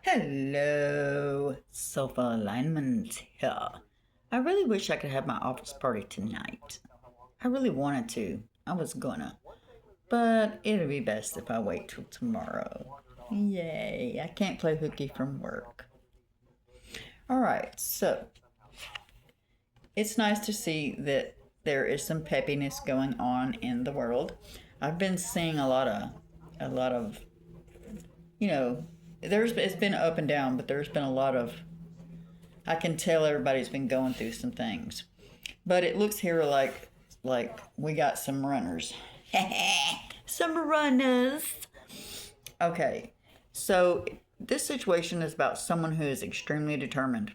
Hello, sofa alignment here. I really wish I could have my office party tonight. I really wanted to. I was gonna. But it'll be best if I wait till tomorrow. Yay, I can't play hooky from work. Alright, so it's nice to see that there is some peppiness going on in the world. I've been seeing a lot of you know, it's been up and down, but there's been a lot of I can tell everybody's been going through some things. But it looks here like we got some runners. Some runners. Okay. So this situation is about someone who is extremely determined.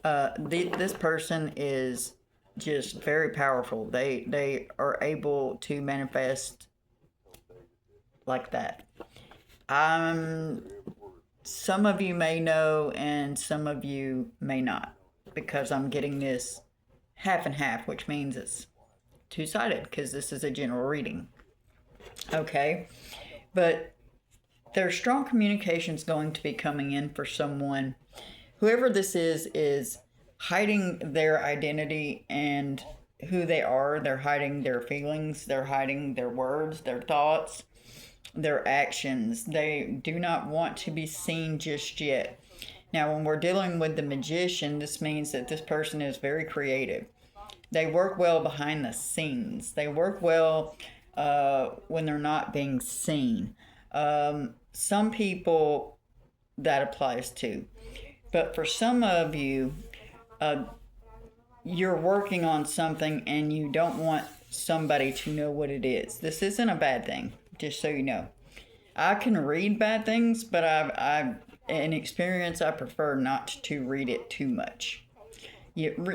This person is just very powerful. They are able to manifest like that. Um some of you may know and some of you may not because I'm getting this half and half, which means it's two-sided because this is a general reading. Okay? But there's strong communications going to be coming in for someone. Whoever this is hiding their identity and who they are. They're hiding their feelings, they're hiding their words, their thoughts, their actions. They do not want to be seen just yet. Now, when we're dealing with the magician, this means that this person is very creative. They work well behind the scenes. They work well when they're not being seen. Some people that applies to. But for some of you, you're working on something and you don't want somebody to know what it is. This isn't a bad thing, just so you know. I can read bad things, but I've in experience, I prefer not to read it too much.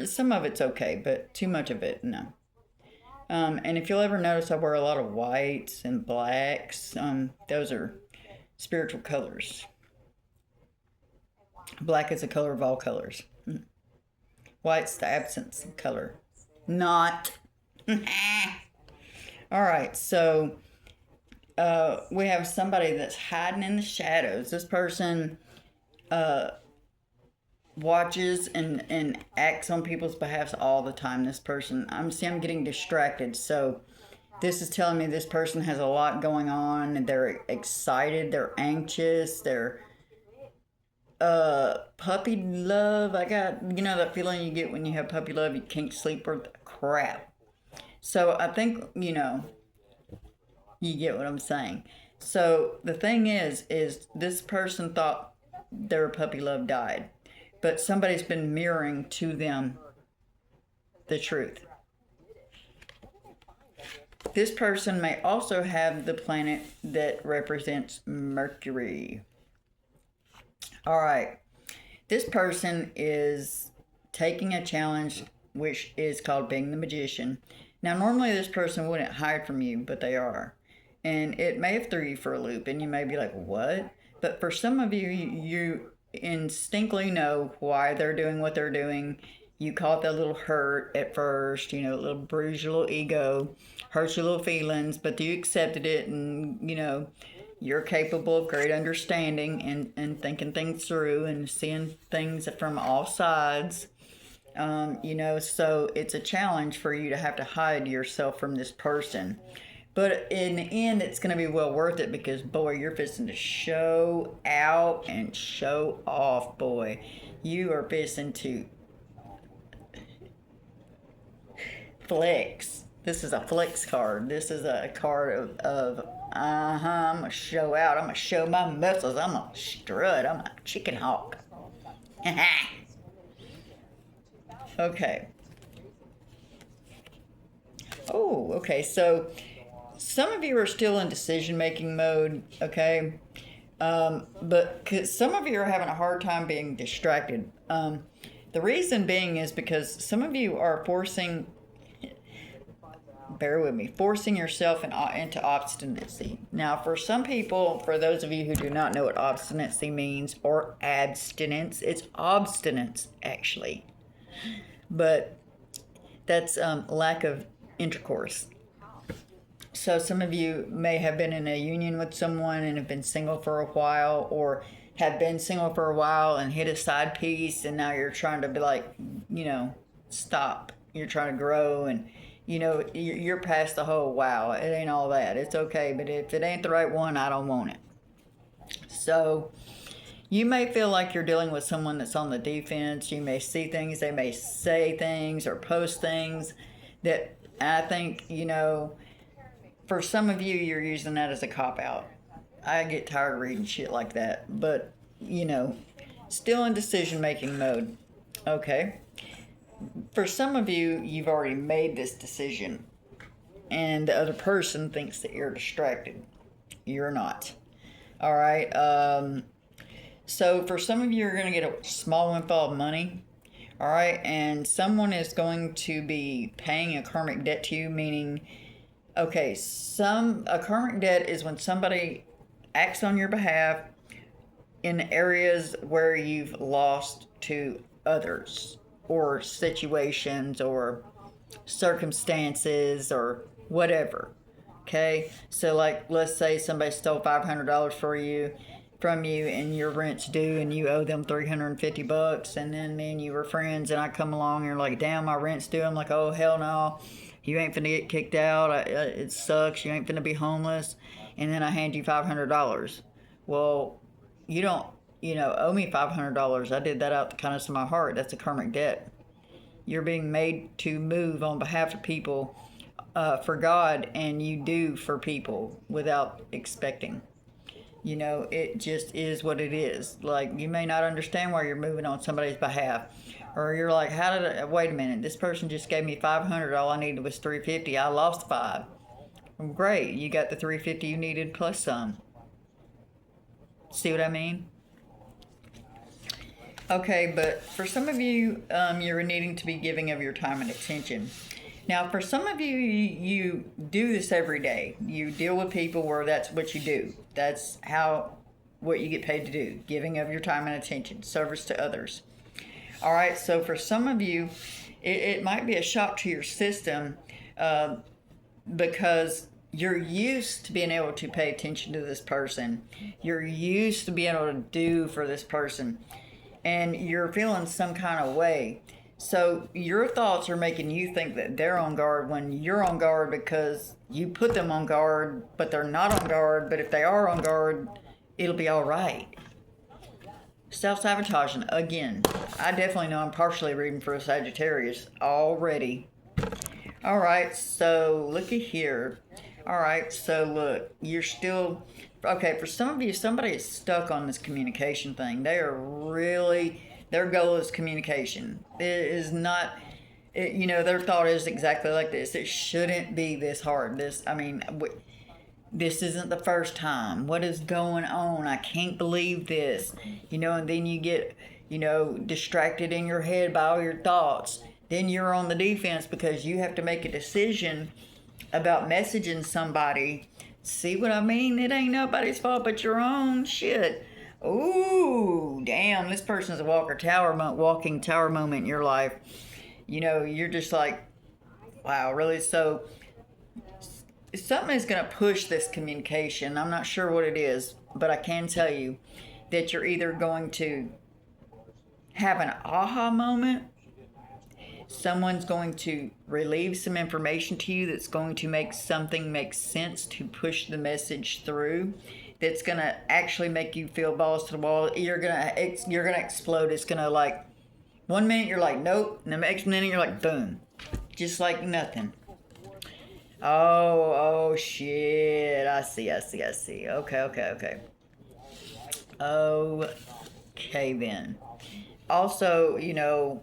Some of it's okay, but too much of it, no. And if you'll ever notice, I wear a lot of whites and blacks. Those are spiritual colors. Black is the color of all colors. White's the absence of color. Not. All right, so we have somebody that's hiding in the shadows. This person watches and acts on people's behalf all the time. This person, I'm getting distracted. So this is telling me this person has a lot going on. They're excited. They're anxious. They're puppy love. I got that feeling you get when you have puppy love. You can't sleep for the crap. So I think you get what I'm saying. So the thing is this person thought their puppy love died, but somebody's been mirroring to them the truth. This person may also have the planet that represents Mercury. All right. This person is taking a challenge which is called being the magician. Now, normally this person wouldn't hide from you, but they are. And it may have threw you for a loop, and you may be like, what? But for some of you, you instinctively know why they're doing what they're doing. You caught that little hurt at first, a little bruise your little ego, hurt your little feelings, but you accepted it, and, you're capable of great understanding and thinking things through and seeing things from all sides. So it's a challenge for you to have to hide yourself from this person. But in the end, it's going to be well worth it because, boy, you're fixing to show out and show off, boy. You are fixing to flex. This is a flex card. This is a card of I'm going to show out. I'm going to show my muscles. I'm going to strut. I'm a chicken hawk. Okay. Oh, okay. So some of you are still in decision-making mode, okay? But some of you are having a hard time being distracted. The reason being is because some of you are forcing yourself into obstinacy. Now, for some people, for those of you who do not know what obstinacy means, or abstinence, it's obstinance, actually. But that's lack of intercourse. So some of you may have been in a union with someone and have been single for a while, or have been single for a while and hit a side piece, and now you're trying to be like, stop. You're trying to grow, and you're past the whole wow. It ain't all that. It's okay, but if it ain't the right one, I don't want it. So you may feel like you're dealing with someone that's on the defense. You may see things, they may say things or post things that I think, for some of you, you're using that as a cop out. I get tired of reading shit like that, but, still in decision making mode. Okay. For some of you, you've already made this decision, and the other person thinks that you're distracted. You're not. All right. So for some of you, you're going to get a small windfall of money. All right. And someone is going to be paying a karmic debt to you, meaning, okay, a karmic debt is when somebody acts on your behalf in areas where you've lost to others or situations or circumstances or whatever. Okay, so like let's say somebody stole $500 from you and your rent's due and you owe them $350, and then me and you were friends and I come along and you're like, damn, my rent's due. I'm like, oh hell no, you ain't finna get kicked out. It sucks. You ain't finna be homeless. And then I hand you $500. Well, you don't owe me $500. I did that out the kindness of my heart. That's a karmic debt. You're being made to move on behalf of people for God, and you do for people without expecting. It just is what it is. Like, you may not understand why you're moving on somebody's behalf. Or you're like, wait a minute, this person just gave me $500, all I needed was $350, I lost $5. Well, great, you got the $350 you needed plus some. See what I mean? Okay, but for some of you, you're needing to be giving of your time and attention. Now, for some of you, you do this every day. You deal with people where that's what you do. That's what you get paid to do, giving of your time and attention, service to others. All right, so for some of you, it might be a shock to your system because you're used to being able to pay attention to this person. You're used to being able to do for this person, and you're feeling some kind of way. So your thoughts are making you think that they're on guard when you're on guard because you put them on guard, but they're not on guard. But if they are on guard, it'll be all right. Self-sabotaging. Again, I definitely know I'm partially reading for a Sagittarius already. All right, so looky here. All right, so look, you're still... Okay, for some of you, somebody is stuck on this communication thing. They are really... Their goal is communication. It is not... their thought is exactly like this. It shouldn't be this hard. This isn't the first time. What is going on? I can't believe this. And then you get, distracted in your head by all your thoughts. Then you're on the defense because you have to make a decision about messaging somebody. See what I mean? It ain't nobody's fault but your own. Shit. Ooh, damn, this person's a walking tower moment in your life. You're just like, wow, really? So something is going to push this communication. I'm not sure what it is, but I can tell you that you're either going to have an aha moment, someone's going to relieve some information to you that's going to make something make sense to push the message through, that's going to actually make you feel balls to the wall. You're going to explode. It's going to, like, 1 minute you're like, nope, and the next minute you're like, boom. Just like nothing. Oh, shit. I see. Okay. Okay, then. Also, I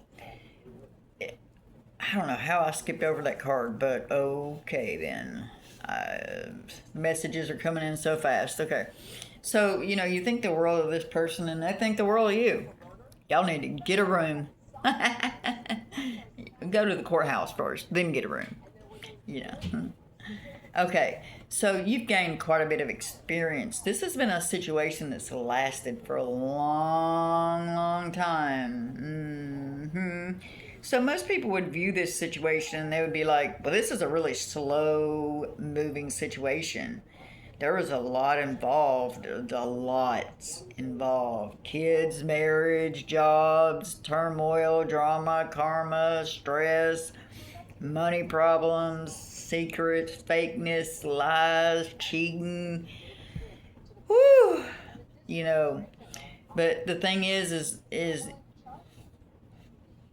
don't know how I skipped over that card, but okay, then. Messages are coming in so fast. Okay. So, you think the world of this person, and they think the world of you. Y'all need to get a room. Go to the courthouse first, then get a room. Okay, so you've gained quite a bit of experience. This has been a situation that's lasted for a long time. So most people would view this situation and they would be like, well, this is a really slow moving situation. There was a lot involved. There's a lot involved. Kids, marriage, jobs, turmoil, drama, karma, stress, money problems, secrets, fakeness, lies, cheating. Whew. You know, but the thing is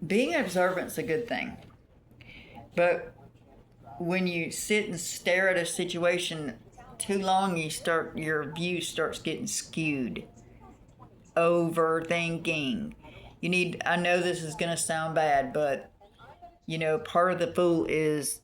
being observant's a good thing. But when you sit and stare at a situation too long, your view starts getting skewed. Overthinking. I know this is going to sound bad, but part of the fool is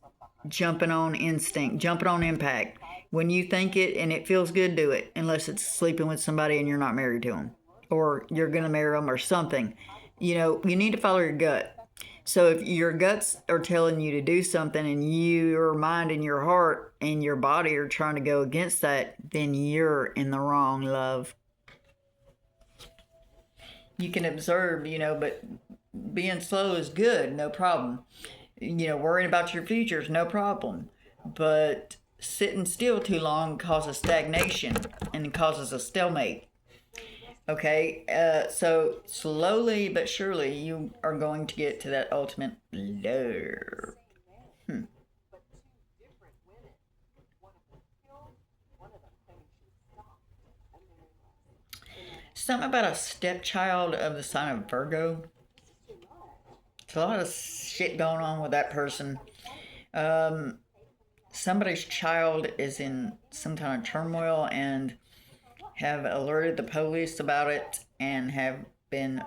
jumping on instinct, jumping on impact. When you think it and it feels good, do it, unless it's sleeping with somebody and you're not married to them, or you're going to marry them or something. You need to follow your gut. So if your guts are telling you to do something and your mind and your heart and your body are trying to go against that, then you're in the wrong, love. You can observe, but being slow is good, no problem. Worrying about your future is no problem. But sitting still too long causes stagnation and causes a stalemate. Okay, so slowly but surely you are going to get to that ultimate love. Something about a stepchild of the sign of Virgo. There's a lot of shit going on with that person. Somebody's child is in some kind of turmoil and have alerted the police about it and have been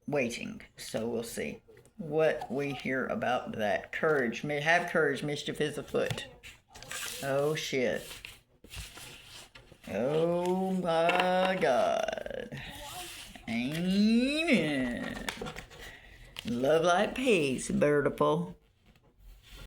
waiting. So we'll see what we hear about that. Courage. Have courage. Mischief is afoot. Oh, shit. Oh, my God. Amen. Love like peace, beautiful.